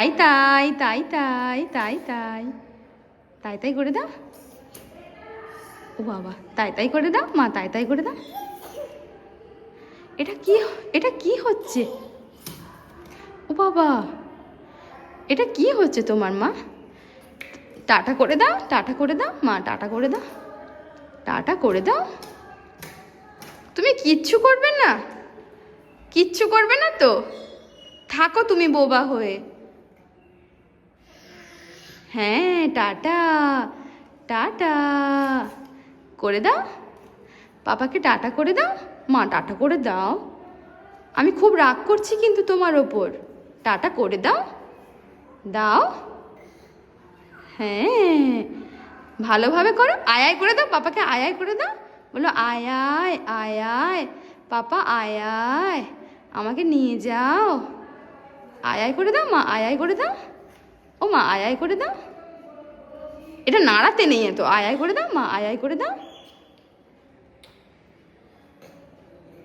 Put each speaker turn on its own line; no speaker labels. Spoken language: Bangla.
তাই তাই তাই তাই তাই তাই তাই তাই করে দাও। ও বাবা, তাই তাই করে দাও মা, তাই তাই করে দাও। এটা কি হচ্ছে? ও বাবা, এটা কি হচ্ছে তোমার মা? টাটা করে দাও, টাটা করে দাও মা, টাটা করে দাও, টাটা করে দাও। তুমি কিচ্ছু করবে না? কিচ্ছু করবে না তো? থাকো তুমি বোবা হয়ে। হ্যাঁ, টাটা, টাটা করে দাও। পাপাকে টাটা করে দাও মা, টাটা করে দাও। আমি খুব রাগ করছি কিন্তু তোমার ওপর। টাটা করে দাও, দাও। হ্যাঁ, ভালোভাবে করো। আয় আয় করে দাও, পাপাকে আয় আয় করে দাও। বলো আয় আয়, আয় আয় পাপা, আয় আয়, আমাকে নিয়ে যাও। আয় আয় করে দাও মা, আয় আয় করে দাও। ও মা, আয় আয় করে দাও। এটা নাড়াতে নেই, তো আয় আয় করে দাও মা, আয় আয় করে দাও।